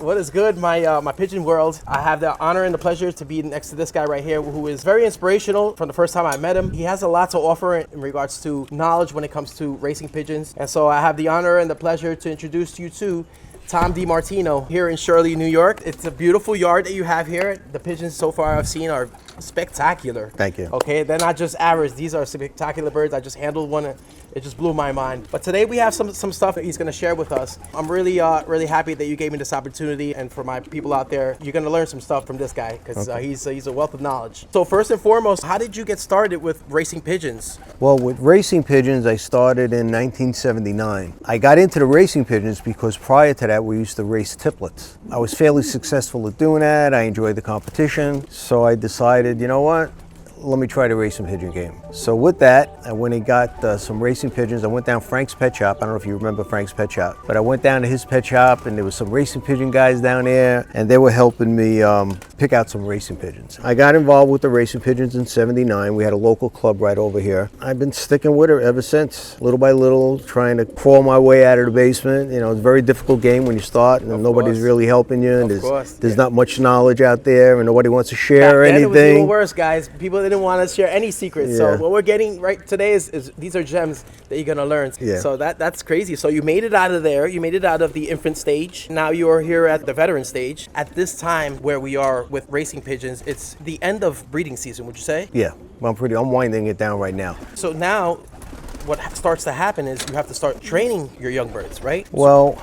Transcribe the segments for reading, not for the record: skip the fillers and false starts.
What is good, my pigeon world? I have the honor and the pleasure to be next to this guy right here, who is very inspirational from the first time I met him. He has a lot to offer in regards to knowledge when it comes to racing pigeons. And so I have the honor and the pleasure to introduce you to Tom Demartino here in Shirley, New York. It's a beautiful yard that you have here. The pigeons so far I've seen are spectacular. Thank you. Okay, they're not just average. These are spectacular birds. I just handled one and it just blew my mind. But today we have some stuff that he's going to share with us. I'm really happy that you gave me this opportunity, and for my people out there, you're going to learn some stuff from this guy because he's a wealth of knowledge. So first and foremost, how did you get started with racing pigeons? Well, with racing pigeons, I started in 1979. I got into the racing pigeons because prior to that, we used to race tiplets. I was fairly successful at doing that. I enjoyed the competition. So I decided, you know what? Let me try the racing pigeon game. So with that, I went and got some racing pigeons. I went down Frank's pet shop. I don't know if you remember Frank's pet shop, but I went down to his pet shop and there was some racing pigeon guys down there and they were helping me pick out some racing pigeons. I got involved with the racing pigeons in '79. We had a local club right over here. I've been sticking with it ever since, little by little, trying to crawl my way out of the basement. You know, it's a very difficult game when you start and nobody's really helping you. And there's not much knowledge out there and nobody wants to share anything. It was even worse, guys. People didn't want to share any secrets. Yeah. So what we're getting right today is these are gems that you're gonna learn. Yeah. So that's crazy. So you made it out of there. You made it out of the infant stage. Now you are here at the veteran stage. At this time where we are with racing pigeons, it's the end of breeding season. Would you say? Yeah. Well, I'm winding it down right now. So now, what starts to happen is you have to start training your young birds, right? Well,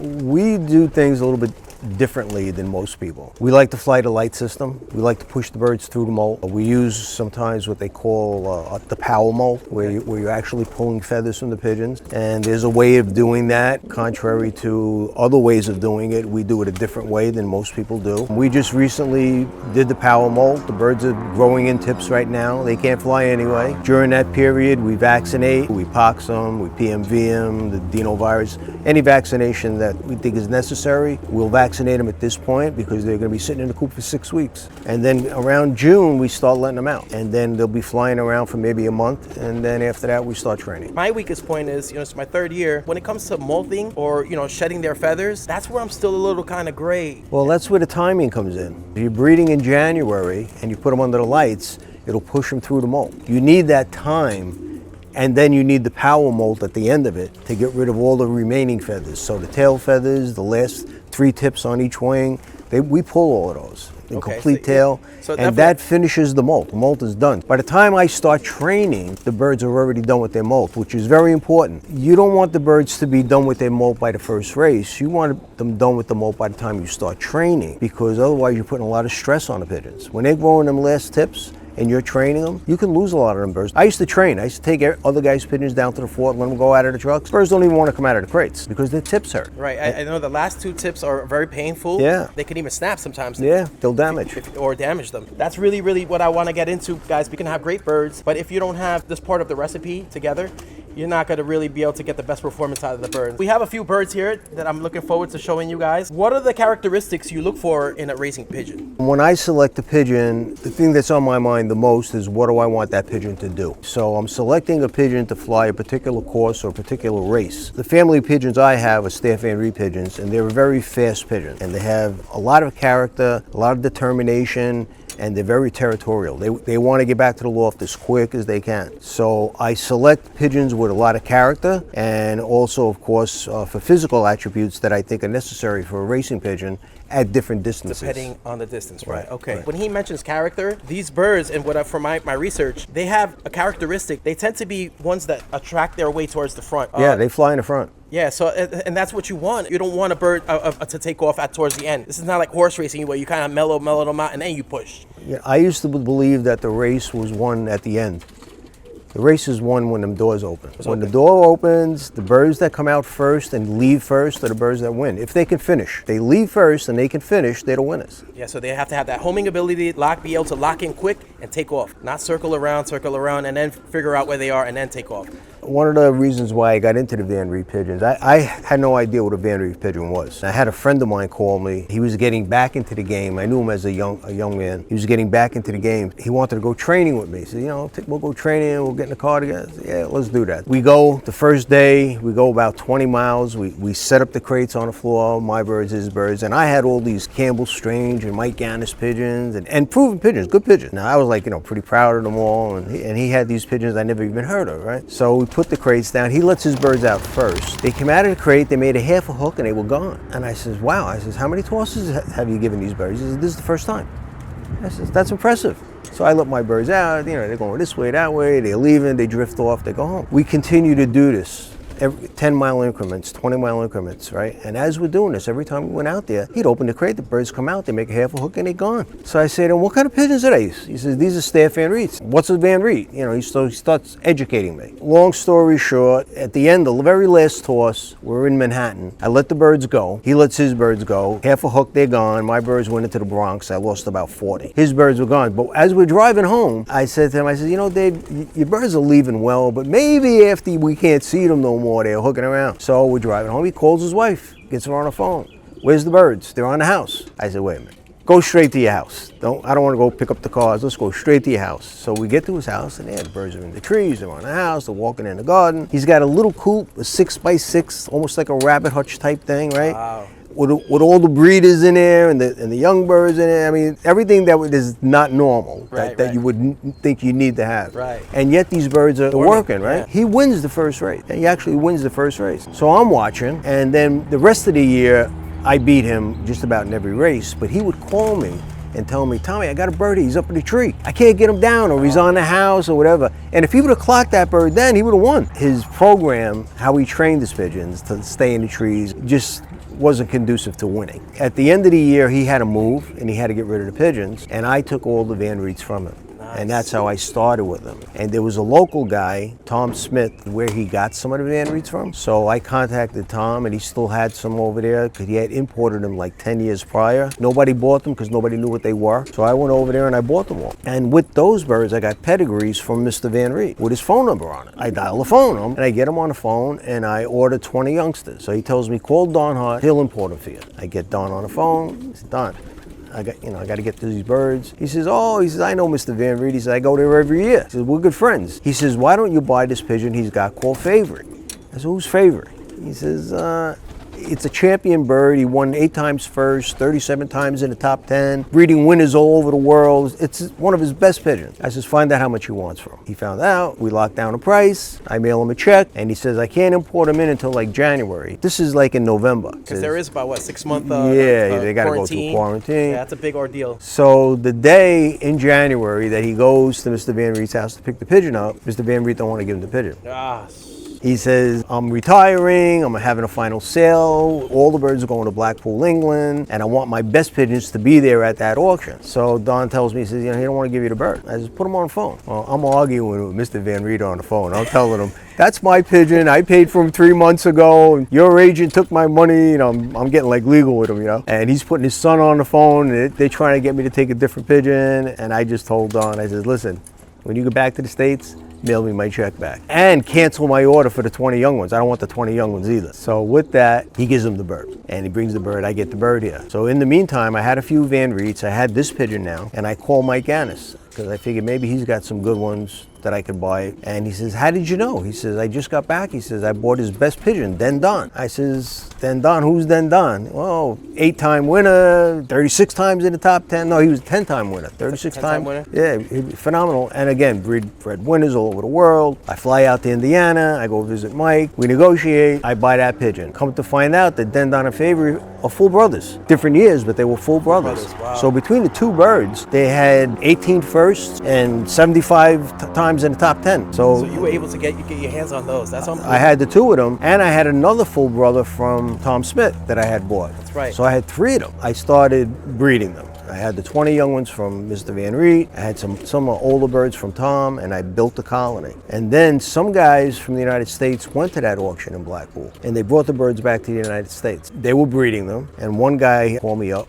we do things a little bit differently than most people. We like to fly the light system. We like to push the birds through the molt. We use sometimes what they call the power molt, where you're actually pulling feathers from the pigeons. And there's a way of doing that, contrary to other ways of doing it. We do it a different way than most people do. We just recently did the power molt. The birds are growing in tips right now. They can't fly anyway. During that period, we vaccinate, we pox them, we PMV them, the adenovirus. Any vaccination that we think is necessary, we'll vaccinate them at this point because they're going to be sitting in the coop for 6 weeks. And then around June, we start letting them out. And then they'll be flying around for maybe a month. And then after that, we start training. My weakest point is, it's my third year. When it comes to molting or, shedding their feathers, that's where I'm still a little kind of gray. Well, that's where the timing comes in. If you're breeding in January and you put them under the lights, it'll push them through the molt. You need that time. And then you need the power molt at the end of it to get rid of all the remaining feathers. So the tail feathers, the last 3 tips on each wing, we pull all of those. The complete tail, and that finishes the molt. The molt is done. By the time I start training, the birds are already done with their molt, which is very important. You don't want the birds to be done with their molt by the first race. You want them done with the molt by the time you start training, because otherwise you're putting a lot of stress on the pigeons. When they're growing them last tips, and you're training them, you can lose a lot of them birds. I used to train. I used to take other guys' pigeons down to the fort and let them go out of the trucks. Birds don't even want to come out of the crates because their tips hurt. Right, I know the last 2 tips are very painful. Yeah. They can even snap sometimes. Yeah, they'll damage. Or damage them. That's really, really what I want to get into, guys. We can have great birds, but if you don't have this part of the recipe together, you're not going to really be able to get the best performance out of the bird. We have a few birds here that I'm looking forward to showing you guys. What are the characteristics you look for in a racing pigeon? When I select a pigeon, the thing that's on my mind the most is what do I want that pigeon to do? So I'm selecting a pigeon to fly a particular course or a particular race. The family of pigeons I have are Staff and Reet pigeons, and they're a very fast pigeon. And they have a lot of character, a lot of determination, and they're very territorial. They want to get back to the loft as quick as they can. So I select pigeons with a lot of character and also, of course, for physical attributes that I think are necessary for a racing pigeon at different distances. Depending on the distance, right? Okay. Right. When he mentions character, these birds, and from my research, they have a characteristic. They tend to be ones that attract their way towards the front. Yeah, they fly in the front. Yeah, so and that's what you want. You don't want a bird to take off towards the end. This is not like horse racing where you kind of mellow them out and then you push. Yeah, I used to believe that the race was won at the end. The race is won when the doors open. When the door opens, the birds that come out first and leave first are the birds that win. If they can finish, they leave first and they can finish, they're the winners. Yeah, so they have to have that homing ability, be able to lock in quick and take off. Not circle around, and then figure out where they are and then take off. one of the reasons why I got into the Van Reet pigeons, I had no idea what a Van Reet pigeon was. I had a friend of mine call me. He was getting back into the game. I knew him as a young man. He was getting back into the game. He wanted to go training with me. He said, you know, we'll go training, we'll get in the car together. I said, yeah, let's do that. We go the first day, we go about 20 miles. We set up the crates on the floor, my birds, his birds, and I had all these Campbell Strange and Mike Gannis pigeons and proven pigeons, good pigeons. Now I was like, you know, pretty proud of them all, and he had these pigeons I never even heard of, right? So we put the crates down. He lets his birds out first. They came out of the crate, they made a half a hook, and they were gone. And I says, wow. I says, how many tosses have you given these birds? He says, this is the first time. I says, that's impressive. So I let my birds out, you know, they're going this way, that way, they're leaving, they drift off, they go home. We continue to do this. Every 10-mile increments, 20-mile increments, right? And as we're doing this, every time we went out there, he'd open the crate, the birds come out, they make a half a hook, and they're gone. So I say to him, what kind of pigeons are these? He says, these are staff Van Reets. What's a Van Reet? You know, he starts educating me. Long story short, at the end, the very last toss, we're in Manhattan. I let the birds go. He lets his birds go. Half a hook, they're gone. My birds went into the Bronx. I lost about 40. His birds were gone. But as we're driving home, I said to him, I said, you know, Dave, your birds are leaving well, but maybe after we can't see them no more, they're hooking around. So we're driving home. He calls his wife, gets her on the phone. Where's the birds? They're on the house. I said, wait a minute. Go straight to your house. I don't want to go pick up the cars. Let's go straight to your house. So we get to his house, and the birds are in the trees. They're on the house. They're walking in the garden. He's got a little coop, a 6x6, almost like a rabbit hutch type thing, right? Wow. With all the breeders in there and the young birds in there. I mean, everything that is not normal, that you would think you need to have. Right. And yet these birds are working, right? Yeah. He wins the first race. He actually wins the first race. So I'm watching, and then the rest of the year, I beat him just about in every race. But he would call me and tell me, Tommy, I got a birdie, he's up in the tree. I can't get him down, or he's on the house or whatever. And if he would have clocked that bird then, he would have won. His program, how he trained his pigeons to stay in the trees, just wasn't conducive to winning. At the end of the year, he had to move and he had to get rid of the pigeons, and I took all the Van Reets from him. And that's how I started with him. And there was a local guy, Tom Smith, where he got some of the Van Reets from. So I contacted Tom, and he still had some over there because he had imported them like 10 years prior. Nobody bought them because nobody knew what they were. So I went over there and I bought them all. And with those birds, I got pedigrees from Mr. Van Reet with his phone number on it. I dial the phone him, and I get him on the phone, and I order 20 youngsters. So he tells me, call Don Hart, he'll import them for you. I get Don on the phone. He said, Don, I got to get to these birds. He says, I know Mr. Van Reet. He says, I go there every year. He says, we're good friends. He says, why don't you buy this pigeon he's got called Favorite? I said, who's Favorite? He says, it's a champion bird. He won 8 times first, 37 times in the top 10, breeding winners all over the world. It's one of his best pigeons. I says, find out how much he wants for him. He found out. We locked down a price. I mail him a check, and he says, I can't import him in until like January. This is like in November. Because there is about, 6 months they got to go through quarantine. Yeah, that's a big ordeal. So the day in January that he goes to Mr. Van Reet's house to pick the pigeon up, Mr. Van Reet don't want to give him the pigeon. He says, I'm retiring, I'm having a final sale, all the birds are going to Blackpool, England, and I want my best pigeons to be there at that auction. So Don tells me, he says, he don't want to give you the bird. I just put him on the phone. Well, I'm arguing with Mr. Van Reet on the phone. I'm telling him, that's my pigeon, I paid for him 3 months ago, and your agent took my money, I'm getting like legal with him, And he's putting his son on the phone, and they're trying to get me to take a different pigeon, and I just told Don, I said, listen, when you get back to the States, mail me my check back and cancel my order for the 20 young ones. I don't want the 20 young ones either. So with that, he gives him the bird, and he brings the bird. I get the bird here. So in the meantime, I had a few Van Reets. I had this pigeon now, and I call Mike Gannis because I figured maybe he's got some good ones that I could buy. And he says, how did you know? He says, I just got back. He says, I bought his best pigeon, Den Don. I says, Den Don, who's Den Don? Well, 8-time winner, 36 times in the top 10. No, he was a 10-time winner, 36-time winner. Yeah, phenomenal. And again, bred winners all over the world. I fly out to Indiana. I go visit Mike. We negotiate. I buy that pigeon. Come to find out that Den Don and Favorite are full brothers. Different years, but they were full brothers. Wow. So between the two birds, they had 18 firsts and 75 times in the top 10. So you were able to get your hands on those. That's unbelievable. I had the 2 of them, and I had another full brother from Tom Smith that I had bought. That's right. So I had 3 of them. I started breeding them. I had the 20 young ones from Mr. Van Reet. I had some older birds from Tom, and I built the colony. And then some guys from the United States went to that auction in Blackpool, and they brought the birds back to the United States. They were breeding them, and one guy called me up,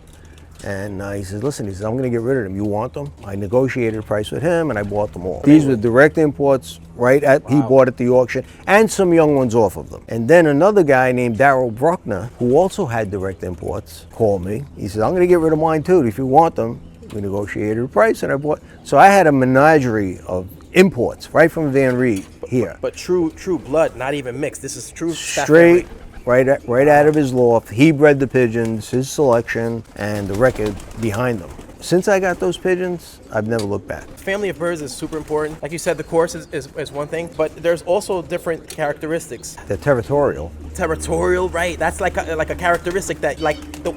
And he says, listen, he says, I'm going to get rid of them. You want them? I negotiated a price with him, and I bought them all. These were direct imports, right? He bought at the auction, and some young ones off of them. And then another guy named Darryl Bruckner, who also had direct imports, called me. He says, I'm going to get rid of mine too. If you want them, we negotiated a price, and I bought. So I had a menagerie of imports right from Van Reet here. But true blood, not even mixed. This is true Straight. Right out of his loft. He bred the pigeons, his selection, and the record behind them. Since I got those pigeons, I've never looked back. Family of birds is super important. Like you said, the course is one thing, but there's also different characteristics. They're territorial. Territorial, right? That's like a characteristic that,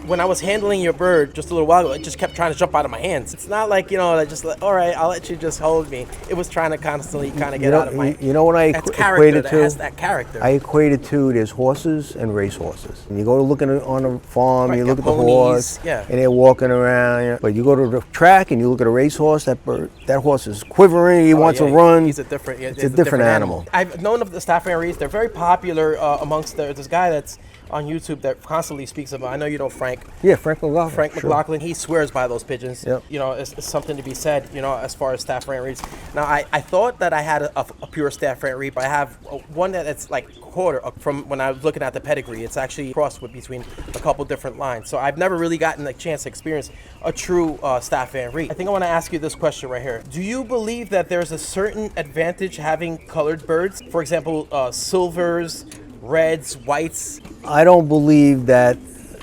when I was handling your bird just a little while ago, it just kept trying to jump out of my hands. It's not like, just like, all right, I'll let you just hold me. It was trying to constantly get out of my. You know what I equated to? That has that character. I equated to there's horses and race horses. And you go to look on a farm, right, you look at ponies, the horse, yeah, and they're walking around. But you go to the track and you look at a racehorse. That horse is quivering. He wants to run. He's a different. It's a different animal. I've known of the Staff Fan Reets. They're very popular amongst this guy that's on YouTube that constantly speaks about. I know you know Frank. Yeah, Frank McLaughlin. Frank McLaughlin. He swears by those pigeons. Yep. It's something to be said. As far as Staff Fan Reets. Now, I thought that I had a pure Staff Fan Reet, but I have one that's like quarter from when I was looking at the pedigree. It's actually crossed between a couple different lines. So I've never really gotten a chance to experience a true Staff Fan Reet. I think I want to ask you this question right here. Do you believe that there's a certain advantage having colored birds? For example, silvers, reds, whites. I don't believe that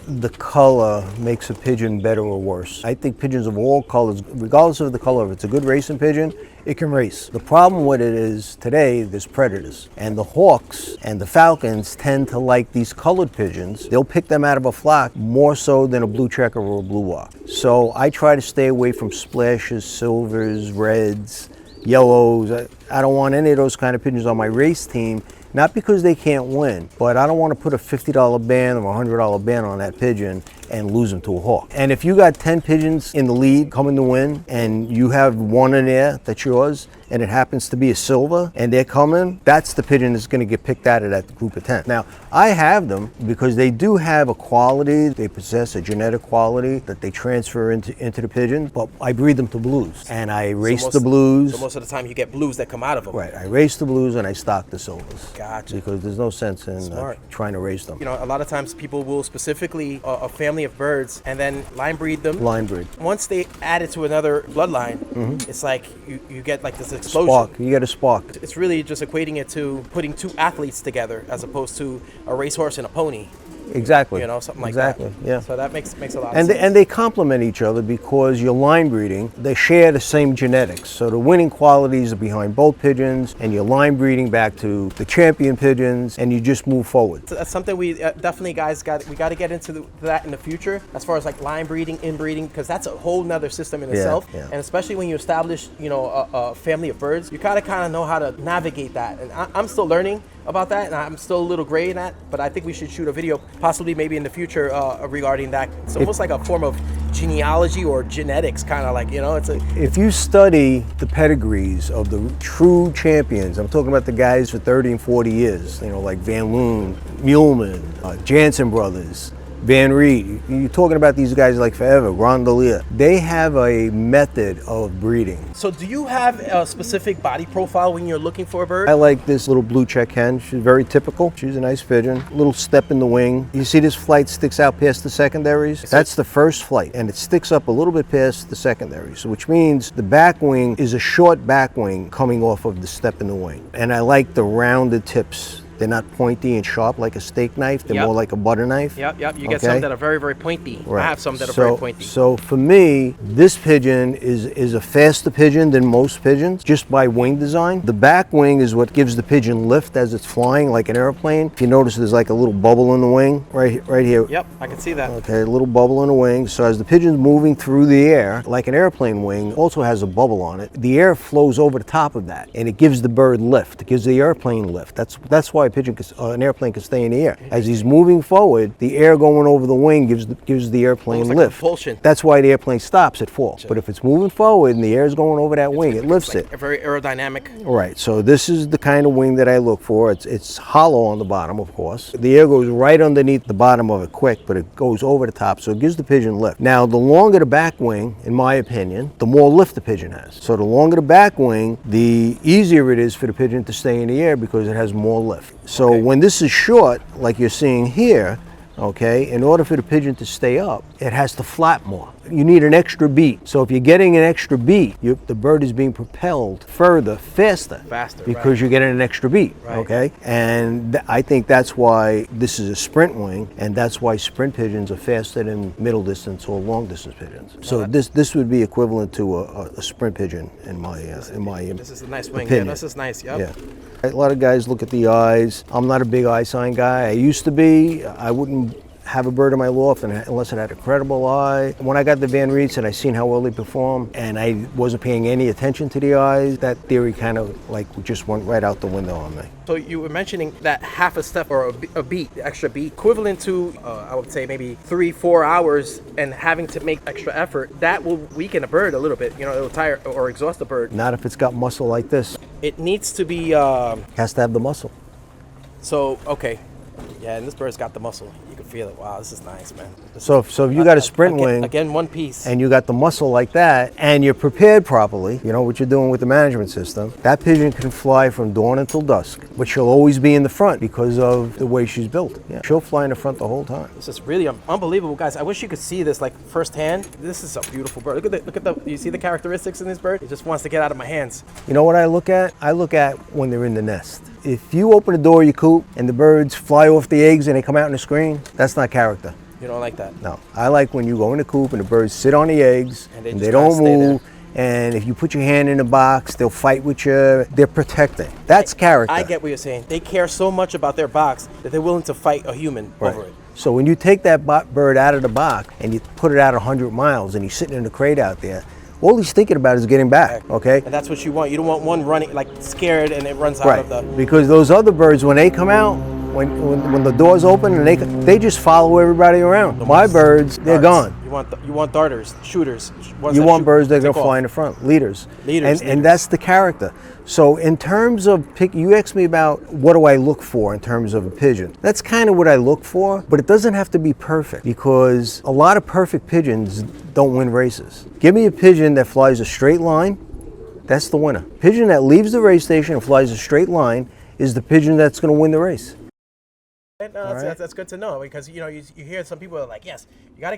the color makes a pigeon better or worse. I think pigeons of all colors, regardless of the color, if it's a good racing pigeon, it can race. The problem with it is today there's predators, and the hawks and the falcons tend to like these colored pigeons. They'll pick them out of a flock more so than a blue checker or a blue wop. So I try to stay away from splashes, silvers, reds, yellows. I don't want any of those kind of pigeons on my race team. Not because they can't win, but I don't want to put a $50 ban or a $100 ban on that pigeon and lose them to a hawk. And if you got 10 pigeons in the lead coming to win, and you have one in there that's yours, and it happens to be a silver, and they're coming, that's the pigeon that's going to get picked out of that group of 10. Now, I have them because they do have a quality, they possess a genetic quality that they transfer into the pigeon, but I breed them to blues, and I race the blues. So most of the time you get blues that come out of them. Right, I race the blues and I stock the silvers. Gotcha. Because there's no sense in trying to raise them. A lot of times people will specifically a family of birds and then line breed them. Line breed. Once they add it to another bloodline, it's like you get like this explosion. Spark. You get a spark. It's really just equating it to putting two athletes together as opposed to a racehorse and a pony. Exactly. Something like that. Exactly, yeah. So that makes a lot of And sense. and they complement each other because you're line breeding. They share the same genetics. So the winning qualities are behind both pigeons, and you're line breeding back to the champion pigeons, and you just move forward. So that's something we definitely, guys, got to get into that in the future as far as like line breeding, inbreeding, because that's a whole nother system in itself. Yeah. And especially when you establish, a family of birds, you gotta kind of know how to navigate that. And I'm still learning about that, and I'm still a little gray in that, but I think we should shoot a video, possibly maybe in the future, regarding that. It's almost like a form of genealogy or genetics, kind of like, If you study the pedigrees of the true champions, I'm talking about the guys for 30 and 40 years, like Van Loon, Muleman, Jansen brothers, Van Reet, you're talking about these guys like forever, Rondelia. They have a method of breeding. So do you have a specific body profile when you're looking for a bird? I like this little blue check hen. She's very typical. She's a nice pigeon. Little step in the wing. You see this flight sticks out past the secondaries? That's the first flight, and it sticks up a little bit past the secondaries, which means the back wing is a short back wing coming off of the step in the wing. And I like the rounded tips. They're not pointy and sharp like a steak knife. They're more like a butter knife. Yep. You get some that are very, very pointy. Right. I have some that are very pointy. So for me, this pigeon is a faster pigeon than most pigeons, just by wing design. The back wing is what gives the pigeon lift as it's flying like an airplane. If you notice, there's like a little bubble in the wing right here. Yep, I can see that. Okay, a little bubble in the wing. So as the pigeon's moving through the air, like an airplane wing, also has a bubble on it. The air flows over the top of that, and it gives the bird lift. It gives the airplane lift. That's why why an airplane can stay in the air. As he's moving forward, the air going over the wing gives the airplane Almost like lift. propulsion. That's why the airplane stops, it falls. But if it's moving forward and the air is going over that wing, it lifts like it. A very aerodynamic. Right, so this is the kind of wing that I look for. It's hollow on the bottom, of course. The air goes right underneath the bottom of it quick, but it goes over the top, so it gives the pigeon lift. Now, the longer the back wing, in my opinion, the more lift the pigeon has. So the longer the back wing, the easier it is for the pigeon to stay in the air because it has more lift. So when this is short, like you're seeing here, okay, in order for the pigeon to stay up, it has to flap more. You need an extra beat. So if you're getting an extra beat, the bird is being propelled further, faster, because you're getting an extra beat, okay? And I think that's why this is a sprint wing, and that's why sprint pigeons are faster than middle distance or long distance pigeons. So this would be equivalent to a sprint pigeon in my This is a nice wing. opinion. Yeah, this is nice. Yep. Yeah. A lot of guys look at the eyes. I'm not a big eye sign guy. I used to be. I wouldn't have a bird in my loft unless it had a credible eye. When I got the Van Reets and I seen how well they perform, and I wasn't paying any attention to the eyes, that theory kind of like just went right out the window on me. So you were mentioning that half a step or a beat, the extra beat, equivalent to, I would say maybe 3-4 hours, and having to make extra effort, that will weaken a bird a little bit. You know, it'll tire or exhaust the bird. Not if it's got muscle like this. It needs to be, Has to have the muscle. so, okay. Yeah, and this bird's got the muscle. You can feel it. Wow, this is nice, man. So if you got a sprint wing, again, one piece, and you got the muscle like that, and you're prepared properly, you know what you're doing with the management system, that pigeon can fly from dawn until dusk, but she'll always be in the front because of the way she's built. Yeah, she'll fly in the front the whole time. This is really unbelievable, guys. I wish you could see this like firsthand. This is a beautiful bird. Look at the. You see the characteristics in this bird? It just wants to get out of my hands. You know what I look at? I look at when they're in the nest. If you open the door of your coop and the birds fly off the eggs and they come out in the screen, that's not character. You don't like that? No. I like when you go in the coop and the birds sit on the eggs and they don't move. And if you put your hand in the box, they'll fight with you. They're protecting. That's character. I get what you're saying. They care so much about their box that they're willing to fight a human over it. So when you take that bird out of the box and you put it out 100 miles and he's sitting in the crate out there, all he's thinking about is getting back, okay? And that's what you want. You don't want one running, like scared, and it runs out of the... Because those other birds, when they come out, when the door's open, and they just follow everybody around. My birds, they're gone. You want darters, shooters. You want birds that are going to fly in the front, leaders. And that's the character. So in terms of you asked me about what do I look for in terms of a pigeon. That's kind of what I look for, but it doesn't have to be perfect because a lot of perfect pigeons don't win races. Give me a pigeon that flies a straight line, that's the winner. Pigeon that leaves the race station and flies a straight line is the pigeon that's going to win the race. That's good to know, because you hear some people are like, yes, you got to give